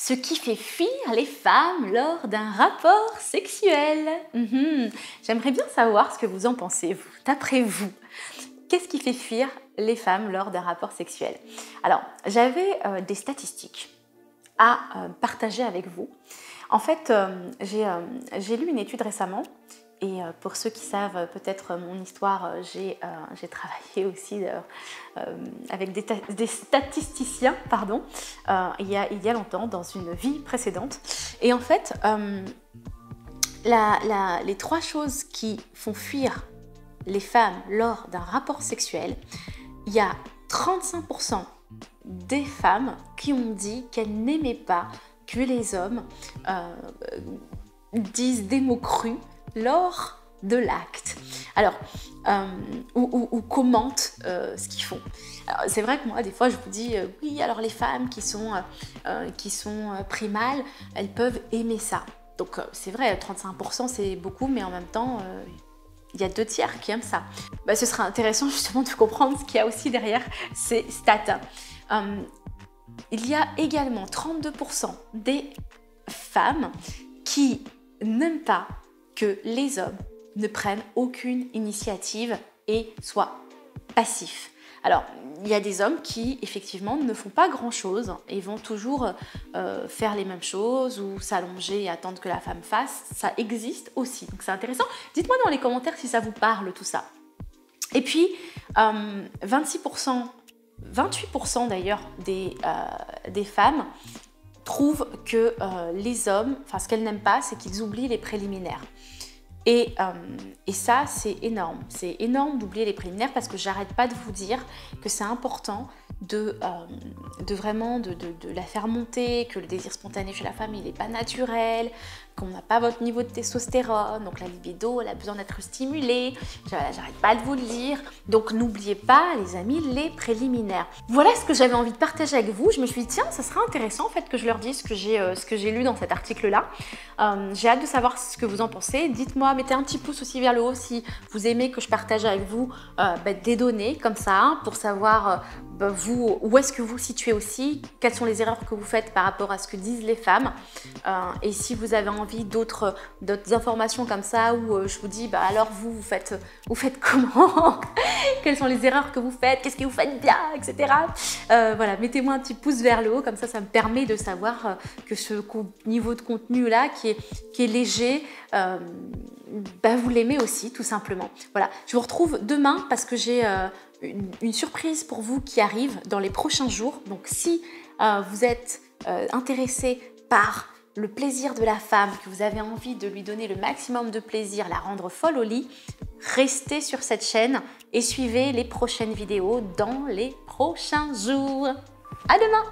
ce qui fait fuir les femmes lors d'un rapport sexuel. J'aimerais bien savoir ce que vous en pensez, vous. D'après vous, qu'est-ce qui fait fuir les femmes lors d'un rapport sexuel? Alors, j'avais des statistiques à partager avec vous. En fait, j'ai lu une étude récemment. Et pour ceux qui savent peut-être mon histoire, j'ai travaillé aussi avec des statisticiens, pardon, il y a longtemps, dans une vie précédente. Et en fait, les 3 choses qui font fuir les femmes lors d'un rapport sexuel, il y a 35% des femmes qui ont dit qu'elles n'aimaient pas que les hommes disent des mots crus lors de l'acte. Alors, ou commentent ce qu'ils font. C'est vrai que moi, des fois, je vous dis, oui, alors les femmes qui sont primales, elles peuvent aimer ça. Donc, c'est vrai, 35%, c'est beaucoup, mais en même temps, il y a 2/3 qui aiment ça. Ce sera intéressant justement de comprendre ce qu'il y a aussi derrière ces stats. Il y a également 32% des femmes qui n'aiment pas que les hommes ne prennent aucune initiative et soient passifs. Alors, il y a des hommes qui, effectivement, ne font pas grand-chose et vont toujours faire les mêmes choses ou s'allonger et attendre que la femme fasse. Ça existe aussi, donc c'est intéressant. Dites-moi dans les commentaires si ça vous parle, tout ça. Et puis, 28% d'ailleurs des femmes trouvent que les hommes, ce qu'elles n'aiment pas, c'est qu'ils oublient les préliminaires. Et ça, c'est énorme. C'est énorme d'oublier les préliminaires parce que j'arrête pas de vous dire que c'est important de la faire monter, que le désir spontané chez la femme, il n'est pas naturel, qu'on n'a pas votre niveau de testostérone, donc la libido, elle a besoin d'être stimulée. J'arrête pas de vous le dire. Donc n'oubliez pas, les amis, les préliminaires. Voilà ce que j'avais envie de partager avec vous. Je me suis dit, tiens, ça serait intéressant en fait que je leur dise ce que j'ai lu dans cet article-là. J'ai hâte de savoir ce que vous en pensez. Dites-moi, mettez un petit pouce aussi vers le haut si vous aimez que je partage avec vous des données comme ça pour savoir vous, où est-ce que vous situez aussi, quelles sont les erreurs que vous faites par rapport à ce que disent les femmes, et si vous avez envie d'autres informations comme ça où je vous dis alors vous faites comment quelles sont les erreurs que vous faites, qu'est-ce que vous faites bien, etc. Voilà, mettez-moi un petit pouce vers le haut, comme ça me permet de savoir que ce niveau de contenu là qui est léger, vous l'aimez aussi tout simplement. Voilà, je vous retrouve demain parce que j'ai une surprise pour vous qui arrive dans les prochains jours. Donc si vous êtes intéressé par le plaisir de la femme, que vous avez envie de lui donner le maximum de plaisir, la rendre folle au lit, restez sur cette chaîne et suivez les prochaines vidéos dans les prochains jours. À demain!